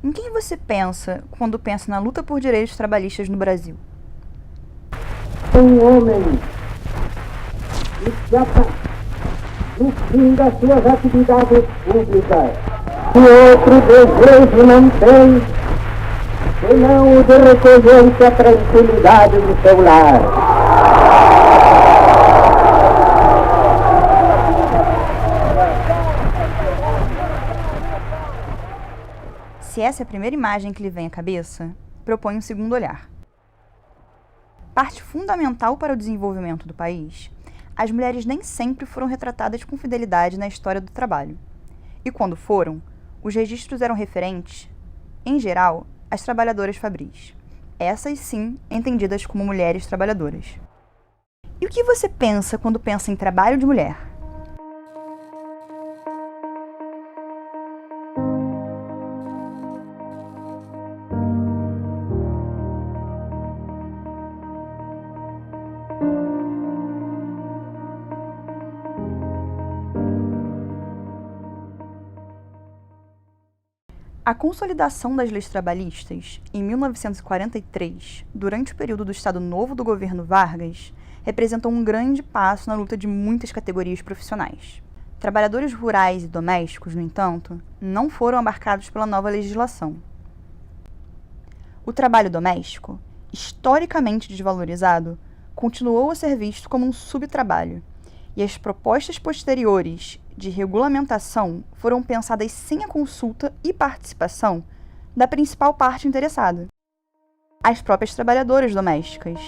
Em quem você pensa quando pensa na luta por direitos trabalhistas no Brasil? Um homem que já está no fim das suas atividades públicas, que outro desejo não tem, senão o de recolher-se à tranquilidade do seu lar. Se essa é a primeira imagem que lhe vem à cabeça, propõe um segundo olhar. Parte fundamental para o desenvolvimento do país, as mulheres nem sempre foram retratadas com fidelidade na história do trabalho. E quando foram, os registros eram referentes, em geral, às trabalhadoras fabris. Essas sim, entendidas como mulheres trabalhadoras. E o que você pensa quando pensa em trabalho de mulher? A consolidação das leis trabalhistas, em 1943, durante o período do Estado Novo do governo Vargas, representou um grande passo na luta de muitas categorias profissionais. Trabalhadores rurais e domésticos, no entanto, não foram abarcados pela nova legislação. O trabalho doméstico, historicamente desvalorizado, continuou a ser visto como um subtrabalho, e as propostas posteriores de regulamentação foram pensadas sem a consulta e participação da principal parte interessada, as próprias trabalhadoras domésticas.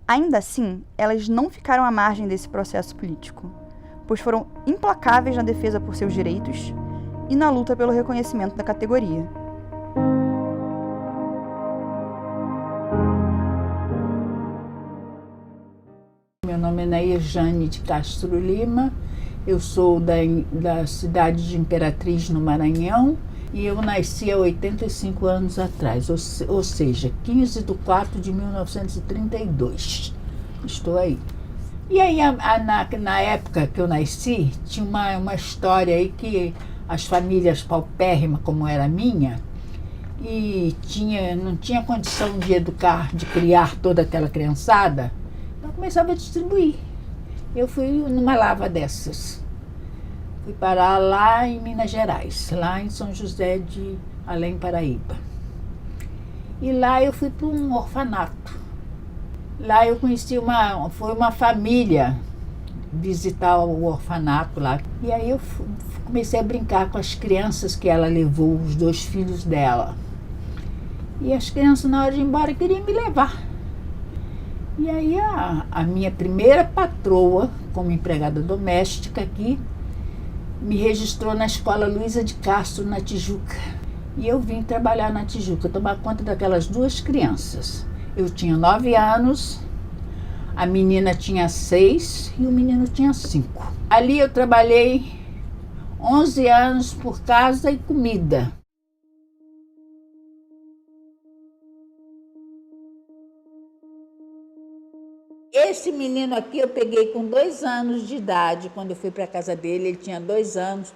Ainda assim, elas não ficaram à margem desse processo político, pois foram implacáveis na defesa por seus direitos e na luta pelo reconhecimento da categoria. Meu nome é Neia Jane de Castro Lima, eu sou da cidade de Imperatriz, no Maranhão, e eu nasci há 85 anos atrás, ou seja, 15 de 4 de 1932. Estou aí. E aí, na época que eu nasci, tinha uma história aí que as famílias paupérrimas, como era a minha, e não tinha condição de educar, de criar toda aquela criançada, então começava a distribuir. Eu fui numa lava dessas. Fui parar lá em Minas Gerais, lá em São José de Além Paraíba. E lá eu fui para um orfanato. Lá eu conheci foi uma família visitar o orfanato lá. E aí eu comecei a brincar com as crianças que ela levou, os 2 filhos dela. E as crianças, na hora de ir embora, queriam me levar. E aí a minha primeira patroa, como empregada doméstica aqui, me registrou na escola Luísa de Castro, na Tijuca. E eu vim trabalhar na Tijuca, tomar conta daquelas 2 crianças. Eu tinha 9 anos, a menina tinha 6 e o menino tinha 5. Ali eu trabalhei 11 anos por casa e comida. Esse menino aqui eu peguei com 2 anos de idade, quando eu fui para a casa dele, ele tinha 2 anos.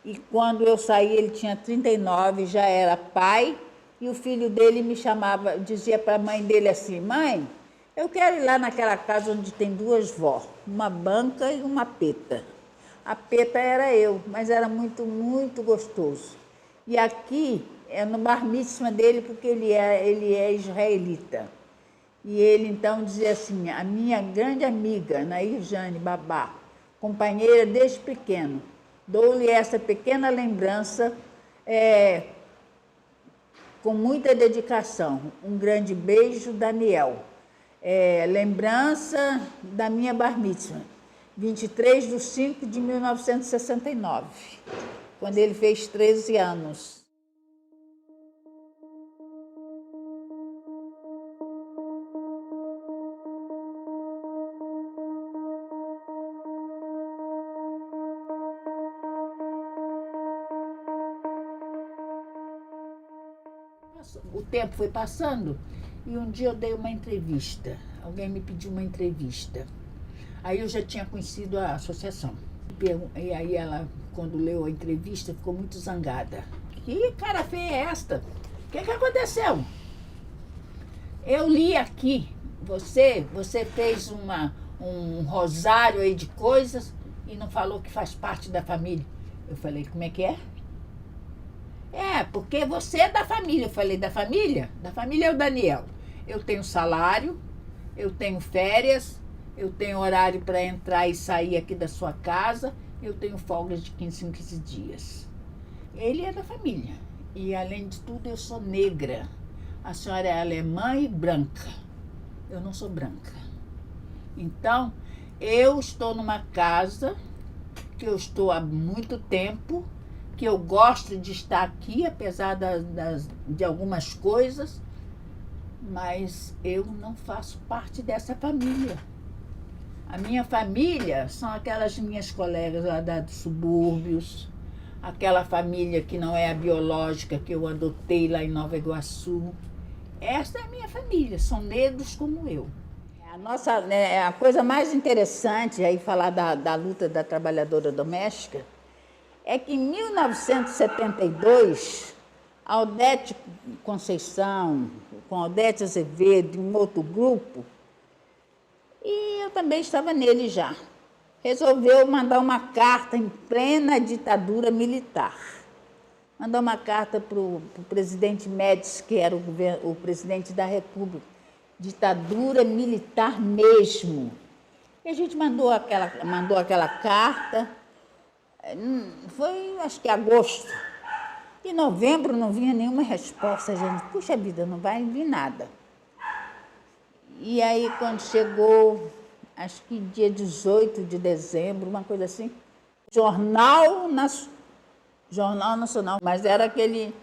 E quando eu saí, ele tinha 39, já era pai. E o filho dele me chamava, dizia para a mãe dele assim: mãe, eu quero ir lá naquela casa onde tem 2 vó, uma banca e uma peta. A peta era eu, mas era muito, muito gostoso. E aqui é no bar mitzvah dele, porque ele é israelita. E ele então dizia assim: a minha grande amiga, Nair Jane Babá, companheira desde pequeno, dou-lhe essa pequena lembrança com muita dedicação. Um grande beijo, Daniel. Lembrança da minha bar mitzvah. 23/5/1969, quando ele fez 13 anos. O tempo foi passando e um dia eu dei uma entrevista. Alguém me pediu uma entrevista. Aí eu já tinha conhecido a associação. E aí ela, quando leu a entrevista, ficou muito zangada. Que cara feia é esta? O que aconteceu? Eu li aqui, você fez um rosário aí de coisas e não falou que faz parte da família. Eu falei, como é que é? É, porque você é da família. Eu falei, da família? Da família é o Daniel. Eu tenho salário, eu tenho férias, eu tenho horário para entrar e sair aqui da sua casa, eu tenho folgas de 15 em 15 dias. Ele é da família. E, além de tudo, eu sou negra. A senhora é alemã e branca. Eu não sou branca. Então, eu estou numa casa que eu estou há muito tempo, que eu gosto de estar aqui, apesar de algumas coisas, mas eu não faço parte dessa família. A minha família são aquelas minhas colegas lá dos subúrbios, aquela família que não é a biológica, que eu adotei lá em Nova Iguaçu. Essa é a minha família, são negros como eu. A coisa mais interessante aí falar da luta da trabalhadora doméstica é que em 1972, a Odete Conceição, com Odete Azevedo e um outro grupo, e eu também estava nele já, resolveu mandar uma carta em plena ditadura militar. Mandou uma carta para o presidente Médici, que era o presidente da República. Ditadura militar mesmo. E a gente mandou aquela carta. Foi, acho que agosto. Em novembro não vinha nenhuma resposta, gente. Puxa vida, não vai vir nada. E aí, quando chegou, acho que dia 18 de dezembro, uma coisa assim, Jornal Nacional, mas era aquele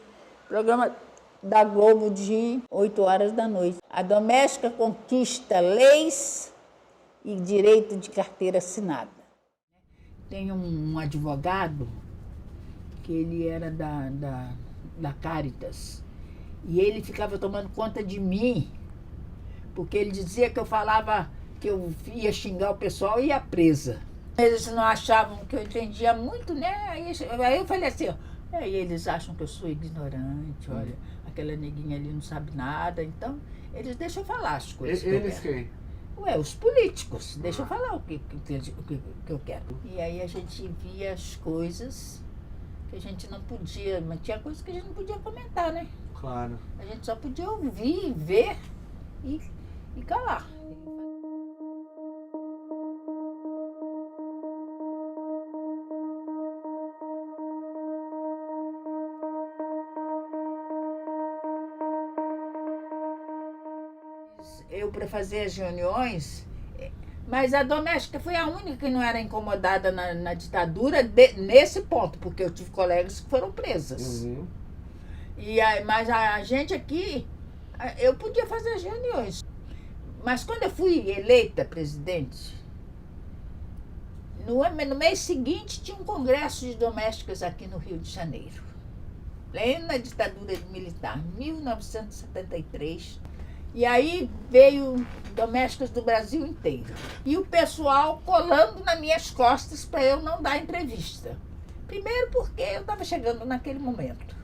programa da Globo de 8 horas da noite. A doméstica conquista leis e direito de carteira assinada. Tem um advogado que ele era da Caritas e ele ficava tomando conta de mim, porque ele dizia que eu falava que eu ia xingar o pessoal e ia presa. Eles não achavam que eu entendia muito, né? Aí eu falei assim, aí eles acham que eu sou ignorante, olha, aquela neguinha ali não sabe nada, então eles deixam eu falar as coisas. Eles quem? Ué, os políticos, deixam eu falar o que eu quero. E aí a gente via as coisas que a gente não podia, mas tinha coisas que a gente não podia comentar, né? Claro. A gente só podia ouvir, ver e calar. Eu, para fazer as reuniões, mas a doméstica foi a única que não era incomodada na ditadura nesse ponto, porque eu tive colegas que foram presas. Uhum. Mas a gente aqui, eu podia fazer as reuniões. Mas quando eu fui eleita presidente, no mês seguinte tinha um congresso de domésticas aqui no Rio de Janeiro. Plena ditadura militar, 1973. E aí veio domésticas do Brasil inteiro. E o pessoal colando nas minhas costas para eu não dar entrevista. Primeiro porque eu estava chegando naquele momento.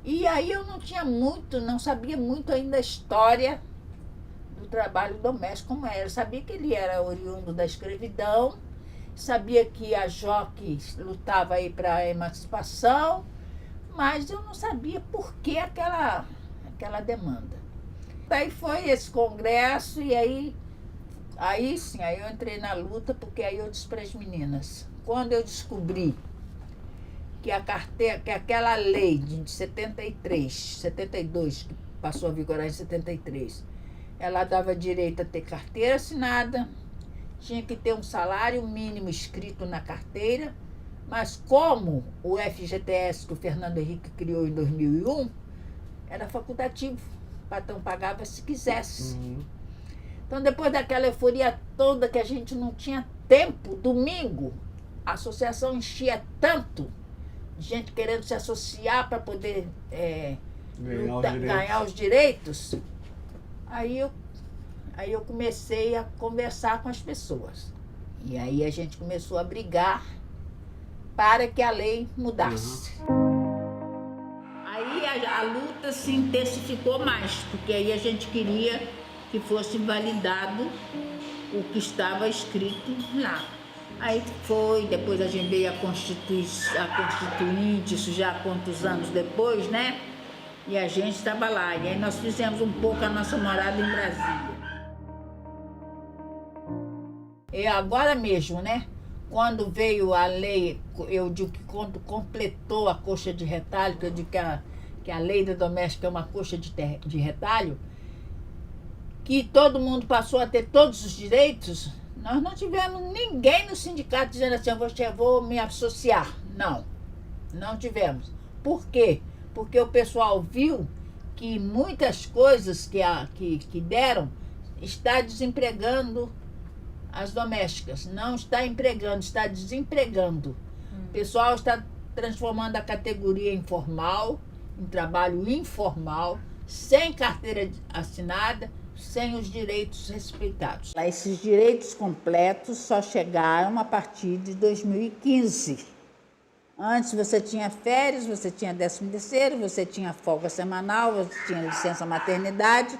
E aí eu não sabia muito ainda a história do trabalho doméstico como era. Eu sabia que ele era oriundo da escravidão, sabia que a Joque lutava aí para a emancipação, mas eu não sabia por que aquela demanda. Daí foi esse congresso e aí sim, aí eu entrei na luta, porque aí eu disse para as meninas, quando eu descobri que aquela lei de 72, que passou a vigorar em 73, ela dava direito a ter carteira assinada, tinha que ter um salário mínimo escrito na carteira, mas como o FGTS que o Fernando Henrique criou em 2001, era facultativo, o patrão pagava se quisesse. Então, depois daquela euforia toda que a gente não tinha tempo, domingo, a associação enchia tanto, gente querendo se associar para poder ganhar os direitos. Aí eu comecei a conversar com as pessoas. E aí a gente começou a brigar para que a lei mudasse. Aí a luta se intensificou mais, porque aí a gente queria que fosse validado o que estava escrito lá. Aí foi, depois a gente veio a Constituinte, isso já há quantos anos depois, né? E a gente estava lá. E aí nós fizemos um pouco a nossa morada em Brasília. E agora mesmo, né? Quando veio a lei, eu digo que quando completou a coxa de retalho, que eu digo que a lei da doméstica é uma coxa de retalho, que todo mundo passou a ter todos os direitos, nós não tivemos ninguém no sindicato dizendo assim, eu vou me associar. Não, não tivemos. Por quê? Porque o pessoal viu que muitas coisas que deram está desempregando as domésticas. Não está empregando, está desempregando. O pessoal está transformando a categoria informal em trabalho informal, sem carteira assinada, sem os direitos respeitados. Esses direitos completos só chegaram a partir de 2015. Antes você tinha férias, você tinha 13º, você tinha folga semanal, você tinha licença maternidade,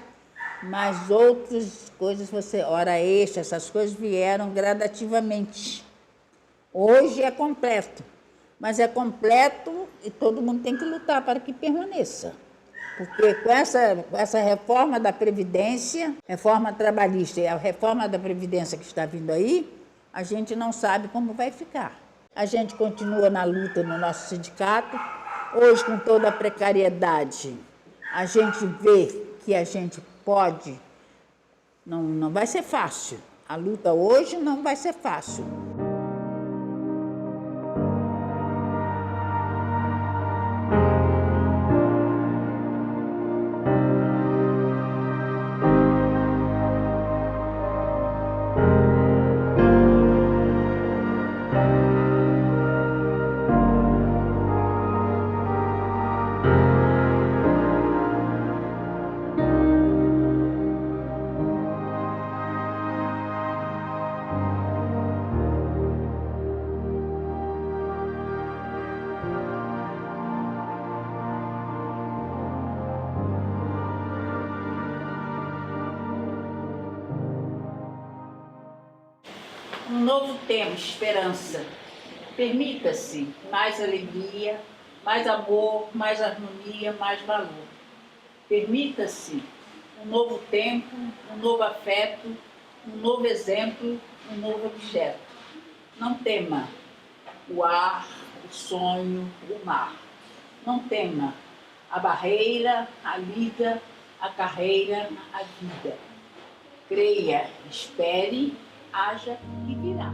mas outras coisas, hora extra, essas coisas vieram gradativamente. Hoje é completo, mas é completo e todo mundo tem que lutar para que permaneça. Porque com essa reforma da Previdência, reforma trabalhista e a reforma da Previdência que está vindo aí, a gente não sabe como vai ficar. A gente continua na luta no nosso sindicato. Hoje, com toda a precariedade, a gente vê que a gente pode. Não vai ser fácil. A luta hoje não vai ser fácil. Um novo tempo, esperança. Permita-se mais alegria, mais amor, mais harmonia, mais valor. Permita-se um novo tempo, um novo afeto, um novo exemplo, um novo objeto. Não tema o ar, o sonho, o mar. Não tema a barreira, a lida, a carreira, a vida. Creia, espere, haja e virá.